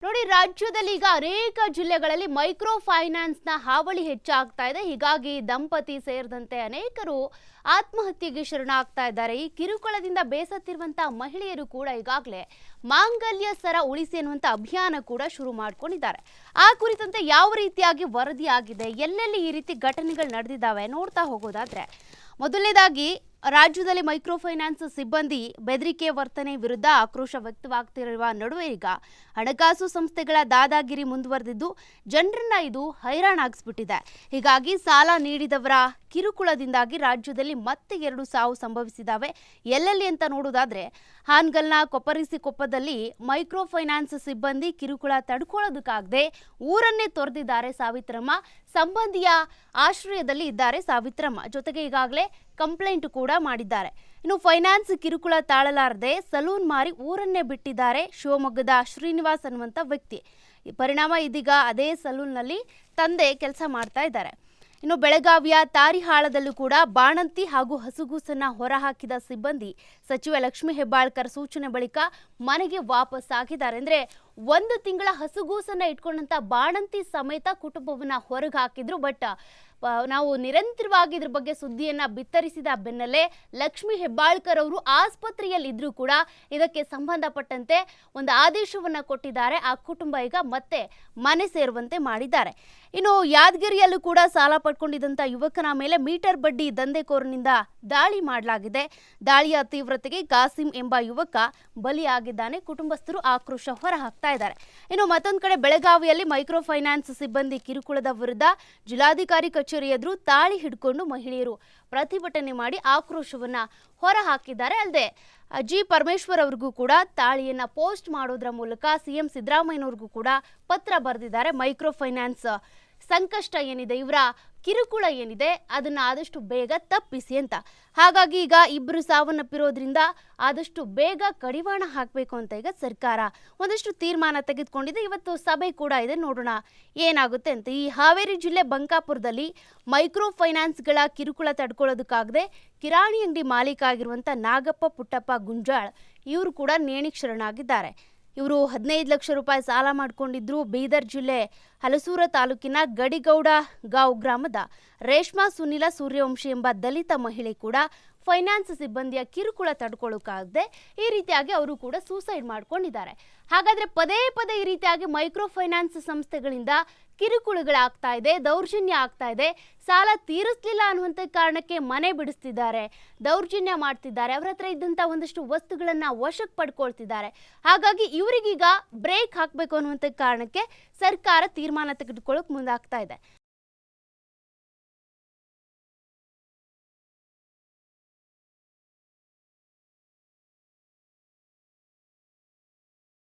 ನೋಡಿ, ರಾಜ್ಯದಲ್ಲಿ ಈಗ ಅನೇಕ ಜಿಲ್ಲೆಗಳಲ್ಲಿ ಮೈಕ್ರೋ ಫೈನಾನ್ಸ್ ನ ಹಾವಳಿ ಹೆಚ್ಚಾಗ್ತಾ ಇದೆ. ಹೀಗಾಗಿ ದಂಪತಿ ಸೇರಿದಂತೆ ಅನೇಕರು ಆತ್ಮಹತ್ಯೆಗೆ ಶರಣಾಗ್ತಾ ಇದ್ದಾರೆ. ಈ ಕಿರುಕುಳದಿಂದ ಬೇಸತ್ತಿರುವಂತಹ ಮಹಿಳೆಯರು ಕೂಡ ಈಗಾಗಲೇ ಮಾಂಗಲ್ಯ ಸರ ಉಳಿಸಿ ಅನ್ನುವಂತ ಅಭಿಯಾನ ಕೂಡ ಶುರು ಮಾಡ್ಕೊಂಡಿದ್ದಾರೆ. ಆ ಕುರಿತಂತೆ ಯಾವ ರೀತಿಯಾಗಿ ವರದಿ ಆಗಿದೆ, ಎಲ್ಲೆಲ್ಲಿ ಈ ರೀತಿ ಘಟನೆಗಳು ನಡೆದಿದ್ದಾವೆ ನೋಡ್ತಾ ಹೋಗೋದಾದ್ರೆ, ಮೊದಲನೇದಾಗಿ ರಾಜ್ಯದಲ್ಲಿ ಮೈಕ್ರೋ ಫೈನಾನ್ಸ್ ಸಿಬ್ಬಂದಿ ಬೆದರಿಕೆ ವರ್ತನೆ ವಿರುದ್ಧ ಆಕ್ರೋಶ ವ್ಯಕ್ತವಾಗ್ತಿರುವ ನಡುವೆ ಈಗ ಹಣಕಾಸು ಸಂಸ್ಥೆಗಳ ದಾದಾಗಿರಿ ಮುಂದುವರೆದಿದ್ದು ಜನರನ್ನ ಇದು ಹೈರಾಣಾಗಿಸ್ಬಿಟ್ಟಿದೆ. ಹೀಗಾಗಿ ಸಾಲ ನೀಡಿದವರ ಕಿರುಕುಳದಿಂದಾಗಿ ರಾಜ್ಯದಲ್ಲಿ ಮತ್ತೆ 2 ಸಾವು ಸಂಭವಿಸಿದಾವೆ. ಎಲ್ಲೆಲ್ಲಿ ಅಂತ ನೋಡೋದಾದ್ರೆ, ಹಾನಗಲ್ನ ಕೊಪ್ಪರಿಸಿಕೊಪ್ಪದಲ್ಲಿ ಮೈಕ್ರೋ ಫೈನಾನ್ಸ್ ಸಿಬ್ಬಂದಿ ಕಿರುಕುಳ ತಡ್ಕೊಳ್ಳೋದಕ್ಕಾಗದೆ ಊರನ್ನೇ ತೊರೆದಿದ್ದಾರೆ ಸಾವಿತ್ರಮ್ಮ. ಸಂಬಂಧಿಯ ಆಶ್ರಯದಲ್ಲಿ ಇದ್ದಾರೆ ಸಾವಿತ್ರಮ್ಮ. ಜೊತೆಗೆ ಈಗಾಗಲೇ ಕಂಪ್ಲೇಂಟ್ ಕೂಡ ಮಾಡಿದ್ದಾರೆ. ಇನ್ನು ಫೈನಾನ್ಸ್ ಕಿರುಕುಳ ತಾಳಲಾರದೆ ಸಲೂನ್ ಮಾರಿ ಊರನ್ನೇ ಬಿಟ್ಟಿದ್ದಾರೆ ಶಿವಮೊಗ್ಗದ ಶ್ರೀನಿವಾಸ್ ಅನ್ನುವಂಥ ವ್ಯಕ್ತಿ. ಈ ಪರಿಣಾಮ ಇದೀಗ ಅದೇ ಸಲೂನ್ನಲ್ಲಿ ತಂದೆ ಕೆಲಸ ಮಾಡ್ತಾ ಇದ್ದಾರೆ. ಇನ್ನು ಬೆಳಗಾವಿಯ ತಾರಿಹಾಳದಲ್ಲೂ ಕೂಡ ಬಾಣಂತಿ ಹಾಗೂ ಹಸುಗೂಸನ್ನ ಹೊರಹಾಕಿದ ಸಿಬ್ಬಂದಿ ಸಚಿವ ಲಕ್ಷ್ಮೀ ಹೆಬ್ಬಾಳ್ಕರ್ ಸೂಚನೆ ಬಳಿಕ ಮನೆಗೆ ವಾಪಸ್ ಆಗಿದ್ದಾರೆ. ಅಂದ್ರೆ 1 ತಿಂಗಳ ಹಸುಗೂಸನ್ನ ಇಟ್ಕೊಂಡಂತ ಬಾಣಂತಿ ಸಮೇತ ಕುಟುಂಬವನ್ನ ಹೊರಗೆ ಹಾಕಿದ್ರು. ಬಟ್ ನಾವು ನಿರಂತರವಾಗಿ ಇದ್ರ ಬಗ್ಗೆ ಸುದ್ದಿಯನ್ನ ಬಿತ್ತರಿಸಿದ ಬೆನ್ನಲ್ಲೇ ಲಕ್ಷ್ಮೀ ಹೆಬ್ಬಾಳ್ಕರ್ ಅವರು ಆಸ್ಪತ್ರೆಯಲ್ಲಿ ಇದ್ರೂ ಕೂಡ ಇದಕ್ಕೆ ಸಂಬಂಧಪಟ್ಟಂತೆ ಒಂದು ಆದೇಶವನ್ನ ಕೊಟ್ಟಿದ್ದಾರೆ. ಆ ಕುಟುಂಬ ಈಗ ಮತ್ತೆ ಮನೆ ಸೇರುವಂತೆ ಮಾಡಿದ್ದಾರೆ. ಇನ್ನು ಯಾದಗಿರಿಯಲ್ಲೂ ಕೂಡ ಸಾಲ ಪಡ್ಕೊಂಡಿದ್ದಂಥ ಯುವಕನ ಮೇಲೆ ಮೀಟರ್ ಬಡ್ಡಿ ದಂಧೆಕೋರನಿಂದ ದಾಳಿ ಮಾಡಲಾಗಿದೆ. ದಾಳಿಯ ತೀವ್ರತೆಗೆ ಕಾಸಿಂ ಎಂಬ ಯುವಕ ಬಲಿಯಾಗಿದ್ದಾನೆ. ಕುಟುಂಬಸ್ಥರು ಆಕ್ರೋಶ ಹೊರ ಹಾಕ್ತಾ ಇದ್ದಾರೆ. ಇನ್ನು ಮತ್ತೊಂದು ಕಡೆ ಬೆಳಗಾವಿಯಲ್ಲಿ ಮೈಕ್ರೋ ಫೈನಾನ್ಸ್ ಸಿಬ್ಬಂದಿ ಕಿರುಕುಳದ ವಿರುದ್ಧ ಜಿಲ್ಲಾಧಿಕಾರಿ ಕಚೇರಿ ಎದುರು ತಾಳಿ ಹಿಡ್ಕೊಂಡು ಮಹಿಳೆಯರು ಪ್ರತಿಭಟನೆ ಮಾಡಿ ಆಕ್ರೋಶವನ್ನ ಹೊರ ಹಾಕಿದ್ದಾರೆ. ಅಲ್ಲದೆ ಜಿ ಪರಮೇಶ್ವರ್ ಅವ್ರಿಗೂ ಕೂಡ ತಾಳಿಯನ್ನ ಪೋಸ್ಟ್ ಮಾಡೋದ್ರ ಮೂಲಕ ಸಿಎಂ ಸಿದ್ದರಾಮಯ್ಯನವ್ರಿಗೂ ಕೂಡ ಪತ್ರ ಬರೆದಿದ್ದಾರೆ. ಮೈಕ್ರೋ ಫೈನಾನ್ಸ್ ಸಂಕಷ್ಟ ಏನಿದೆ, ಇವರ ಕಿರುಕುಳ ಏನಿದೆ, ಅದನ್ನ ಆದಷ್ಟು ಬೇಗ ತಪ್ಪಿಸಿ ಅಂತ. ಹಾಗಾಗಿ ಈಗ 2 ಸಾವನ್ನಪ್ಪಿರೋದ್ರಿಂದ ಆದಷ್ಟು ಬೇಗ ಕಡಿವಾಣ ಹಾಕಬೇಕು ಅಂತ ಈಗ ಸರ್ಕಾರ ಒಂದಷ್ಟು ತೀರ್ಮಾನ ತೆಗೆದುಕೊಂಡಿದೆ. ಇವತ್ತು ಸಭೆ ಕೂಡ ಇದೆ, ನೋಡೋಣ ಏನಾಗುತ್ತೆ ಅಂತ. ಈ ಹಾವೇರಿ ಜಿಲ್ಲೆ ಬಂಕಾಪುರದಲ್ಲಿ ಮೈಕ್ರೋ ಫೈನಾನ್ಸ್ಗಳ ಕಿರುಕುಳ ತಡ್ಕೊಳ್ಳೋದಕ್ಕಾಗದೆ ಕಿರಾಣಿ ಅಂಗಡಿ ಮಾಲೀಕ ಆಗಿರುವಂಥ ನಾಗಪ್ಪ ಪುಟ್ಟಪ್ಪ ಗುಂಜಾಳ್ ಇವರು ಕೂಡ ನೇಣಿಗೆ ಶರಣಾಗಿದ್ದಾರೆ. ಇವರು 15 ಲಕ್ಷ ರೂಪಾಯಿ ಸಾಲ ಮಾಡಿಕೊಂಡಿದ್ರು. ಬೀದರ್ ಜಿಲ್ಲೆ ಹಲಸೂರ ತಾಲೂಕಿನ ಗಡಿಗೌಡ ಗಾಂವ್ ಗ್ರಾಮದ ರೇಷ್ಮಾ ಸುನಿಲ ಸೂರ್ಯವಂಶಿ ಎಂಬ ದಲಿತ ಮಹಿಳೆ ಕೂಡ ಫೈನಾನ್ಸ್ ಸಿಬ್ಬಂದಿಯ ಕಿರುಕುಳ ತಡ್ಕೊಳ್ಳೋಕ್ಕಾಗದೆ ಈ ರೀತಿಯಾಗಿ ಅವರು ಕೂಡ ಸೂಸೈಡ್ ಮಾಡ್ಕೊಂಡಿದ್ದಾರೆ. ಹಾಗಾದ್ರೆ ಪದೇ ಪದೇ ಈ ರೀತಿಯಾಗಿ ಮೈಕ್ರೋ ಫೈನಾನ್ಸ್ ಸಂಸ್ಥೆಗಳಿಂದ ಕಿರುಕುಳಗಳಾಗ್ತಾ ಇದೆ, ದೌರ್ಜನ್ಯ ಆಗ್ತಾ ಇದೆ. ಸಾಲ ತೀರಿಸಲಿಲ್ಲ ಅನ್ನುವಂಥ ಕಾರಣಕ್ಕೆ ಮನೆ ಬಿಡಿಸ್ತಿದ್ದಾರೆ, ದೌರ್ಜನ್ಯ ಮಾಡ್ತಿದ್ದಾರೆ, ಅವರ ಹತ್ರ ಇದ್ದಂಥ ಒಂದಷ್ಟು ವಸ್ತುಗಳನ್ನ ವಶಕ್ಕೆ ಪಡ್ಕೊಳ್ತಿದ್ದಾರೆ. ಹಾಗಾಗಿ ಇವರಿಗೀಗ ಬ್ರೇಕ್ ಹಾಕಬೇಕು ಅನ್ನುವಂಥ ಕಾರಣಕ್ಕೆ ಸರ್ಕಾರ ತೀರ್ಮಾನ ತೆಗೆದುಕೊಳ್ಳೋಕೆ ಮುಂದಾಗ್ತಾ ಇದೆ.